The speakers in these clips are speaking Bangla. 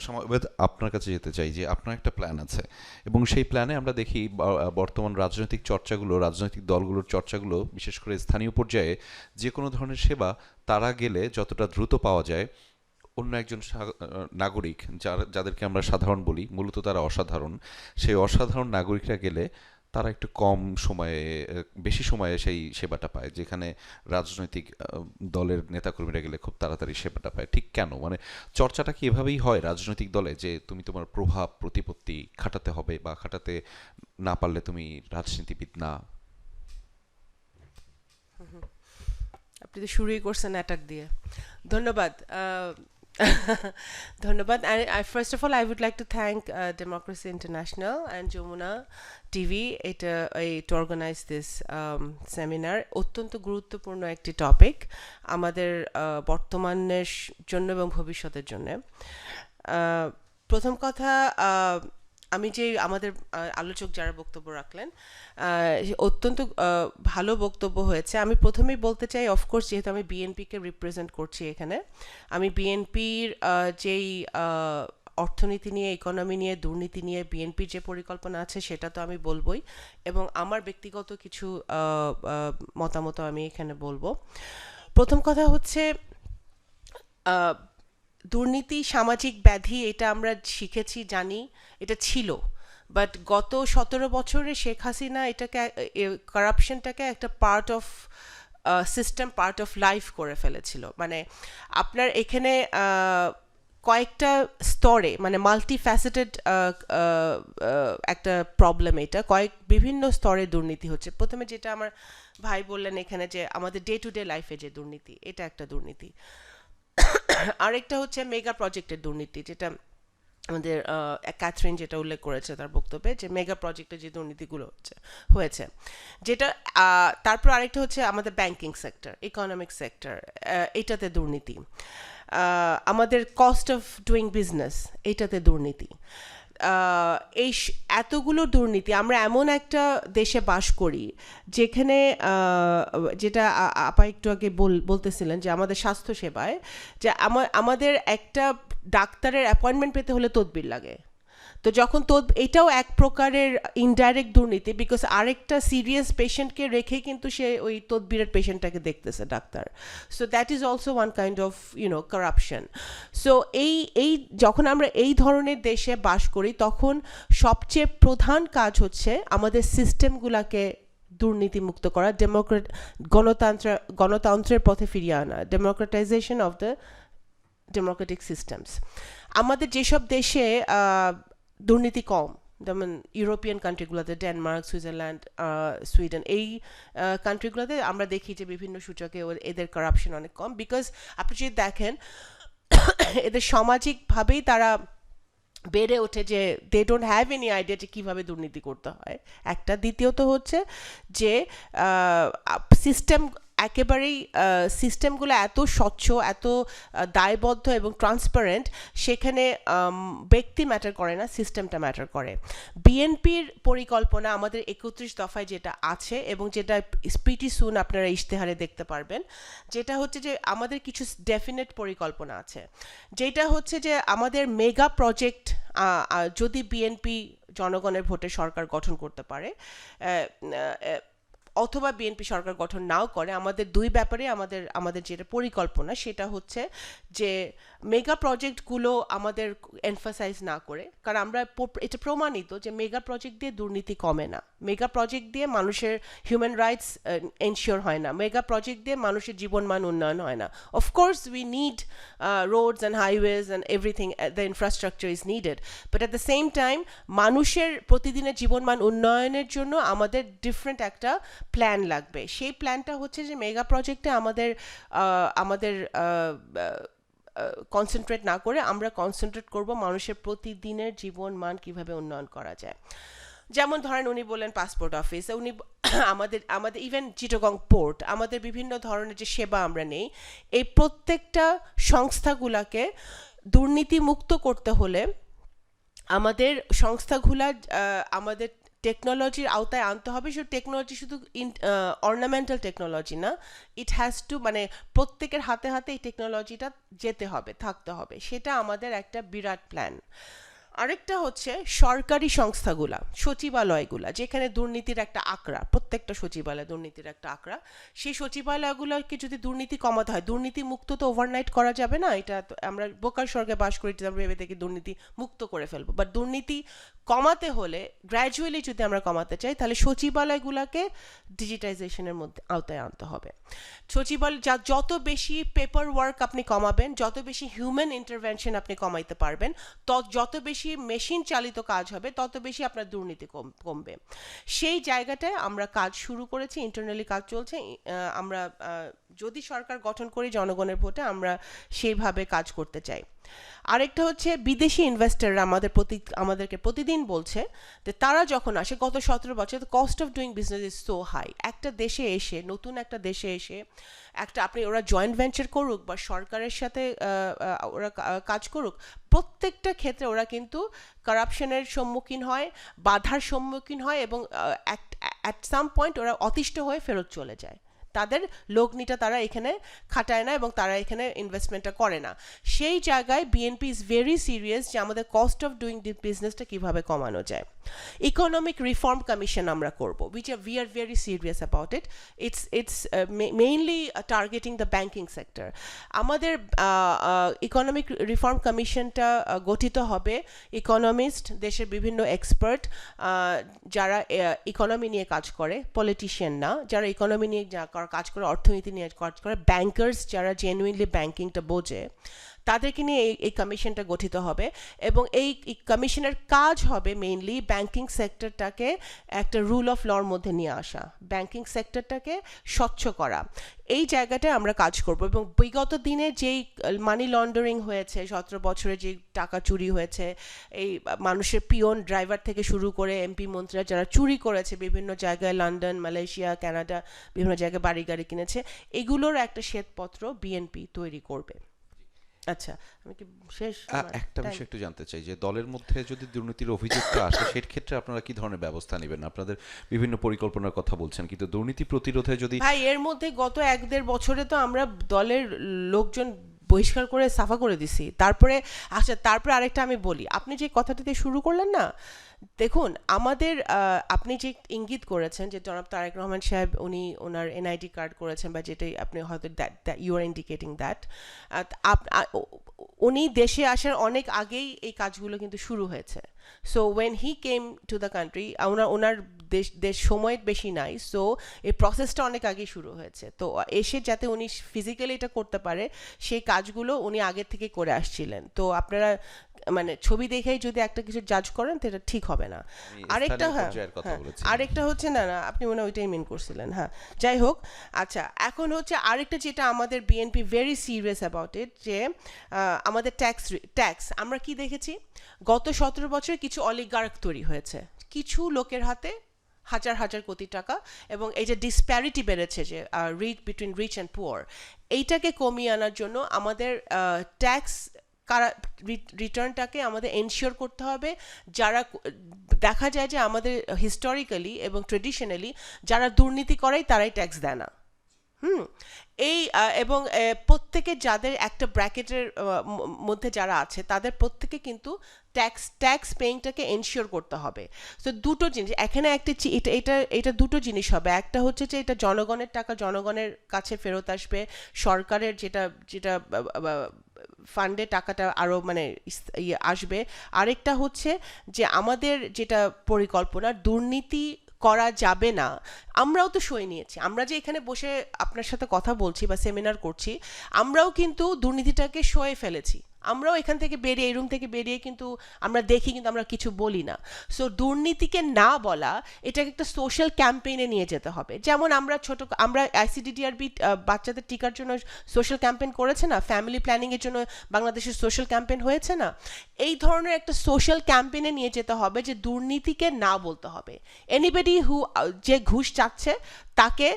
সমবেত আপনার কাছে যেতে চাই যে আপনার একটা প্ল্যান আছে এবং সেই প্ল্যানে আমরা দেখি বর্তমান রাজনৈতিক চর্চাগুলো, রাজনৈতিক দলগুলোর চর্চাগুলো, বিশেষ করে স্থানীয় পর্যায়ে যে কোনো ধরনের সেবা তারা গেলে যতটা দ্রুত পাওয়া যায়, অন্য একজন নাগরিক যাদেরকে আমরা সাধারণ বলি, মূলত তারা অসাধারণ, সেই অসাধারণ নাগরিকরা গেলে তারা একটু কম সময়ে, বেশি সময়ে সেই সেবাটা পায়, যেখানে রাজনৈতিক দলের নেতাকর্মীরা গেলে খুব তাড়াতাড়ি সেবাটা পায়। ঠিক কেন, মানে চর্চাটা কি এভাবেই হয় রাজনৈতিক দলে, যে তুমি তোমার প্রভাব প্রতিপত্তি খাটাতে হবে বা খাটাতে না পারলে তুমি রাজনীতিবিদ না? আপনি তো শুরুই করছেন অ্যাটাক দিয়ে। ধন্যবাদ। ধন্যবাদ। First of all, I would like to thank Democracy International and Jamuna TV to organize this seminar. অত্যন্ত গুরুত্বপূর্ণ একটি টপিক আমাদের বর্তমানের জন্য এবং ভবিষ্যতের জন্য। প্রথম কথা, আমি যে আমাদের আলোচক যারা বক্তব্য রাখলেন, অত্যন্ত ভালো বক্তব্য হয়েছে। আমি প্রথমেই বলতে চাই, অফকোর্স যেহেতু আমি বিএনপিকে রিপ্রেজেন্ট করছি এখানে, আমি বিএনপির যেই অর্থনীতি নিয়ে, ইকোনমি নিয়ে, দুর্নীতি নিয়ে বিএনপির যে পরিকল্পনা আছে সেটা তো আমি বলবই, এবং আমার ব্যক্তিগত কিছু মতামত আমি এখানে বলবো। প্রথম কথা হচ্ছে, দুর্নীতি সামাজিক ব্যাধি, এটা আমরা শিখেছি, জানি, এটা ছিল, বাট গত 17 বছরে শেখ হাসিনা এটাকে, কারাপশনটাকে একটা part of system, part of life করে ফেলেছিল। মানে আপনার এখানে কয়েকটা স্তরে, মানে মাল্টি ফ্যাসেটেড একটা প্রবলেম, এটা বিভিন্ন স্তরে দুর্নীতি হচ্ছে। প্রথমে যেটা আমার ভাই বললেন এখানে, যে আমাদের ডে টু ডে লাইফে যে দুর্নীতি, এটা একটা দুর্নীতি। আরেকটা হচ্ছে মেগা প্রজেক্টের দুর্নীতি, যেটা আমাদের ক্যাথরিন যেটা উল্লেখ করেছে তার বক্তব্যে, যে মেগা প্রজেক্টে যে দুর্নীতিগুলো হয়েছে, যেটা। তারপর আরেকটা হচ্ছে আমাদের ব্যাংকিং সেক্টর, ইকোনমিক সেক্টর, এটাতে দুর্নীতি। আমাদের কস্ট অফ ডুইং বিজনেস, এটাতে দুর্নীতি। এই এতগুলো দুর্নীতি, আমরা এমন একটা দেশে বাস করি যেখানে, যেটা আপা একটু আগে বলতেছিলেন, যে আমাদের স্বাস্থ্যসেবায়, যে আমাদের একটা ডাক্তারের অ্যাপয়েন্টমেন্ট পেতে হলে তদবির লাগে। তো যখন এটাও এক প্রকারের ইনডাইরেক্ট দুর্নীতি, বিকজ আরেকটা সিরিয়াস পেশেন্টকে রেখে কিন্তু সে ওই তদবিরের পেশেন্টটাকে দেখতেছে doctor. So that is also one kind of corruption. So এই যখন আমরা এই ধরনের দেশে বাস করি, তখন সবচেয়ে প্রধান কাজ হচ্ছে আমাদের সিস্টেমগুলোকে দুর্নীতিমুক্ত করা, গণতন্ত্রের পথে ফিরিয়ে আনা, democratisation of the Democratic systems. আমাদের যেসব দেশে দুর্নীতি কম, যেমন ইউরোপিয়ান কান্ট্রিগুলোতে, ডেনমার্ক, সুইজারল্যান্ড, সুইডেন, এই কান্ট্রিগুলোতে আমরা দেখি যে বিভিন্ন সূচকে এদের কারাপশন অনেক কম, বিকজ আপনি যদি দেখেন এদের সামাজিকভাবেই তারা বেড়ে ওঠে, যে they don't have any idea যে কীভাবে দুর্নীতি করতে হয়, একটা। দ্বিতীয়ত হচ্ছে যে সিস্টেম, একেবারেই সিস্টেমগুলো এত স্বচ্ছ, এত দায়বদ্ধ এবং ট্রান্সপারেন্ট, সেখানে ব্যক্তি ম্যাটার করে না, সিস্টেমটা ম্যাটার করে। বিএনপির পরিকল্পনা আমাদের 31 দফায় যেটা আছে, এবং যেটা প্রিটি সুন আপনারা ইশতেহারে দেখতে পারবেন, যেটা হচ্ছে যে আমাদের কিছু ডেফিনেট পরিকল্পনা আছে, যেটা হচ্ছে যে আমাদের মেগা প্রজেক্ট, যদি বিএনপি জনগণের ভোটে সরকার গঠন করতে পারে, অথবা বিএনপি সরকার গঠন নাও করে, আমাদের দুই ব্যাপারে আমাদের যেটা পরিকল্পনা, সেটা হচ্ছে যে মেগা প্রজেক্টগুলো আমাদের এমফাসাইজ না করে, কারণ আমরা এটা প্রমাণিত যে মেগা প্রজেক্ট দিয়ে দুর্নীতি কমে না, মেগা প্রজেক্ট দিয়ে মানুষের হিউম্যান রাইটস এনশিওর হয় না, মেগা প্রজেক্ট দিয়ে মানুষের জীবনমান উন্নয়ন হয় না। Of course we need roads and highways and everything, the infrastructure is needed, but at the same time মানুষের প্রতিদিনের জীবনমান উন্নয়নের জন্য আমাদের ডিফারেন্ট একটা প্ল্যান লাগবে। সেই প্ল্যানটা হচ্ছে যে মেগা প্রজেক্টে আমাদের কনসেন্ট্রেট না করে আমরা কনসেন্ট্রেট করব মানুষের প্রতিদিনের জীবন মান কিভাবে উন্নয়ন করা যায়। যেমন ধরেন, উনি বললেন পাসপোর্ট অফিস, উনি আমাদের ইভেন চিটাগং পোর্ট, আমাদের বিভিন্ন ধরনের যে সেবা আমরা নেই, এই প্রত্যেকটা সংস্থাগুলোকে দুর্নীতিমুক্ত করতে হলে আমাদের সংস্থাগুলা, আমাদের টেকনোলজির আওতায় আনতে হবে, সে টেকনোলজি শুধু অর্নামেন্টাল টেকনোলজি না, ইট হ্যাজ টু মানে প্রত্যেকের হাতে হাতে এই টেকনোলজিটা যেতে হবে, থাকতে হবে, সেটা আমাদের একটা বিরাট প্ল্যান। আরেকটা হচ্ছে সরকারি সংস্থাগুলা, সচিবালয়গুলা, যেখানে দুর্নীতির একটা আঁকড়া, প্রত্যেকটা সচিবালয় দুর্নীতির একটা আঁকড়া, সেই সচিবালয়গুলোকে যদি দুর্নীতি কমাতে হয়, দুর্নীতি মুক্ত তো ওভারনাইট করা যাবে না, এটা তো আমরা বোকার স্বর্গে বাস করি, আমরা ভেবে থেকে দুর্নীতি মুক্ত করে ফেলবো, বাট দুর্নীতি কমাতে হলে গ্র্যাজুয়ালি যদি আমরা কমাতে চাই, তাহলে সচিবালয়গুলোকে ডিজিটাইজেশনের মধ্যে আওতায় আনতে হবে। সচিবালয় যত বেশি পেপার ওয়ার্ক আপনি কমাবেন, যত বেশি হিউম্যান ইন্টারভেনশন আপনি কমাইতে পারবেন, যত বেশি মেশিন চালিত কাজ হবে, তত বেশি আপনার দুর্নীতি কমবে। সেই জায়গাটায় আমরা কাজ শুরু করেছি, ইন্টারনালি কাজ চলছে। আমরা যদি সরকার গঠন করি জনগণের ভোটে, আমরা সেইভাবে কাজ করতে চাই। আরেকটা হচ্ছে বিদেশি ইনভেস্টররা আমাদেরকে প্রতিদিন বলছে যে তারা যখন আসে, গত 17 বছর cost of doing business is so high. একটা দেশে এসে, নতুন একটা দেশে এসে ওরা জয়েন্ট ভেঞ্চার করুক বা সরকারের সাথে ওরা কাজ করুক, প্রত্যেকটা ক্ষেত্রে ওরা কিন্তু কারাপশনের সম্মুখীন হয়, বাধার সম্মুখীন হয়, এবং অ্যাট সাম পয়েন্ট ওরা অতিষ্ঠ হয়ে ফেরত চলে যায়। তাদের লগ্নিটা তারা এখানে খাটায় না এবং তারা এখানে ইনভেস্টমেন্টটা করে না। সেই জায়গায় বিএনপি ইজ ভেরি সিরিয়াস যে আমাদের কস্ট অফ ডুইং বিজনেসটা কীভাবে কমানো যায়। ইকোনমিক রিফর্ম কমিশন আমরা করব, we are very serious about it. It's mainly targeting the banking sector. আমাদের ইকোনমিক রিফর্ম কমিশনটা গঠিত হবে ইকোনমিস্ট, দেশের বিভিন্ন এক্সপার্ট যারা ইকোনমি নিয়ে কাজ করে, পলিটিশিয়ান না, যারা ইকোনমি নিয়ে কাজ করে, অর্থনীতি নিয়ে কাজ করে, ব্যাংকার্স যারা জেনুইনলি ব্যাংকিংটা বোঝে, তাদেরকে নিয়ে এই কমিশনটা গঠিত হবে। এবং এই কমিশনের কাজ হবে মেইনলি ব্যাংকিং সেক্টরটাকে একটা রুল অফ লর মধ্যে নিয়ে আসা, ব্যাংকিং সেক্টরটাকে স্বচ্ছ করা। এই জায়গাটায় আমরা কাজ করব। এবং বিগত দিনে যেই মানি লন্ডারিং হয়েছে, 17 বছরে যে টাকা চুরি হয়েছে, এই মানুষের পিয়ন ড্রাইভার থেকে শুরু করে এমপি মন্ত্রীরা যারা চুরি করেছে বিভিন্ন জায়গায়, লন্ডন, মালয়েশিয়া, কানাডা, বিভিন্ন জায়গায় বাড়ি গাড়ি কিনেছে, এগুলোর একটা শ্বেতপত্র বিএনপি তৈরি করবে। আচ্ছা, আমি কি শেষ? একটা বিষয় একটু জানতে চাই যে দলের মধ্যে যদি দুর্নীতির অভিযোগটা আসে, সেই ক্ষেত্রে আপনারা কি ধরনের ব্যবস্থা নেবেন? আপনাদের বিভিন্ন পরিকল্পনার কথা বলছেন, কিন্তু দুর্নীতি প্রতিরোধে যদি ভাই, এর মধ্যে গত 1-1.5 বছরে তো আমরা দলের লোকজন বহিষ্কার করে সাফা করে দিছি। তারপরে আরেকটা আমি বলি, আপনি যে কথাটাতে শুরু করলেন না, দেখুন আমাদের আপনি যে ইঙ্গিত করেছেন যে জনাব তারেক রহমান সাহেব উনি ওনার এনআইডি কার্ড করেছেন, বা যেটাই আপনি হয়তো ইউ আর ইন্ডিকেটিং দ্যাট, উনি দেশে আসার অনেক আগেই এই কাজগুলো কিন্তু শুরু হয়েছে। So when he came to the country, ওনার দেশ সময় বেশি নাই, সো এই প্রসেসটা অনেক আগেই শুরু হয়েছে। তো এসে যাতে উনি ফিজিক্যালি এটা করতে পারে, সেই কাজগুলো উনি আগে থেকে করে আসছিলেন। তো আপনারা মানে ছবি দেখেই যদি একটা কিছু জাজ করেন, তো এটা ঠিক হবে না। আরেকটা হচ্ছে না, আপনি মনে হয় ওইটাই মিন করছিলেন। হ্যাঁ, যাই হোক। আচ্ছা, এখন হচ্ছে আরেকটা যেটা আমাদের BNP very serious about it, যে আমাদের ট্যাক্স আমরা কি দেখেছি, গত 17 বছরে কিছু অলিগার্ক তৈরি হয়েছে, কিছু লোকের হাতে হাজার হাজার কোটি টাকা, এবং এই যে ডিসপ্যারিটি বেড়েছে, যে বিটুইন রিচ অ্যান্ড পুয়ার, এইটাকে কমিয়ে আনার জন্য আমাদের ট্যাক্স রিটার্নটাকে আমাদের এনশিওর করতে হবে। যারা দেখা যায় যে আমাদের হিস্টোরিক্যালি এবং ট্রেডিশনালি যারা দুর্নীতি করে তারাই ট্যাক্স দেয় না। এই এবং প্রত্যেকে যাদের একটা ব্র্যাকেটের মধ্যে যারা আছে, তাদের প্রত্যেকে কিন্তু ট্যাক্স পেইংটাকে এনশিওর করতে হবে। তো দুটো জিনিস এখানে এটা দুটো জিনিস হবে। একটা হচ্ছে যে এটা জনগণের টাকা জনগণের কাছে ফেরত আসবে, সরকারের যেটা ফান্ডে টাকাটা আরও মানে আসবে। আরেকটা হচ্ছে যে আমাদের যেটা পরিকল্পনা, দুর্নীতি করা যাবে না। আমরাও তো সই নিয়েছি, আমরা যে এখানে বসে আপনার সাথে কথা বলছি বা সেমিনার করছি, আমরাও কিন্তু দুর্নীতিটাকে সয়ে ফেলেছি। আমরাও এখান থেকে বেরিয়ে, এই রুম থেকে বেরিয়ে কিন্তু আমরা দেখি, কিন্তু আমরা কিছু বলি না। সো দুর্নীতিকে না বলা, এটাকে একটা সোশ্যাল ক্যাম্পেইনে নিয়ে যেতে হবে। যেমন আমরা আইসিডিডিআরবি বাচ্চাদের টিকার জন্য সোশ্যাল ক্যাম্পেইন করেছে না, ফ্যামিলি প্ল্যানিংয়ের জন্য বাংলাদেশের সোশ্যাল ক্যাম্পেইন হয়েছে না, এই ধরনের একটা সোশ্যাল ক্যাম্পেইনে নিয়ে যেতে হবে যে দুর্নীতিকে না বলতে হবে। এনিবডি হু যে ঘুষ চাচ্ছে তাকে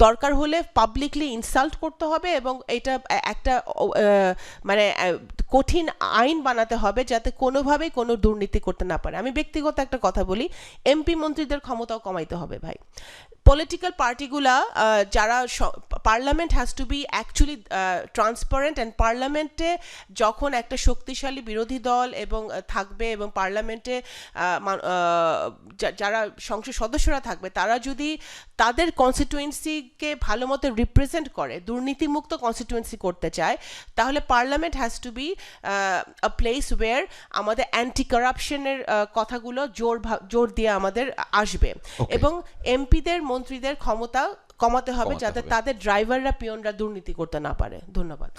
দরকার হলে পাবলিকলি ইনসাল্ট করতে হবে এবং এটা একটা মানে কঠিন আইন বানাতে হবে যাতে কোনোভাবেই কোনো দুর্নীতি করতে না পারে। আমি ব্যক্তিগত একটা কথা বলি, এমপি মন্ত্রীদের ক্ষমতাও কমাইতে হবে ভাই। পলিটিক্যাল পার্টিগুলা যারা parliament has to be actually transparent, and পার্লামেন্টে যখন একটা শক্তিশালী বিরোধী দল এবং থাকবে এবং পার্লামেন্টে যারা সংসদ সদস্যরা থাকবে তারা যদি তাদের কনস্টিটুয়েন্সিকে ভালো মতো রিপ্রেজেন্ট করে, দুর্নীতিমুক্ত কনস্টিটুয়েন্সি করতে চায়, তাহলে parliament has to be a place where আমাদের অ্যান্টি কারাপশনের কথাগুলো জোর দিয়ে আমাদের আসবে। Okay. এবং এমপিদের মন্ত্রীদের ক্ষমতা কমাতে হবে কমাতে যাতে হবে। তাদের ড্রাইভাররা পিয়নরা দুর্নীতি করতে না পারে। ধন্যবাদ।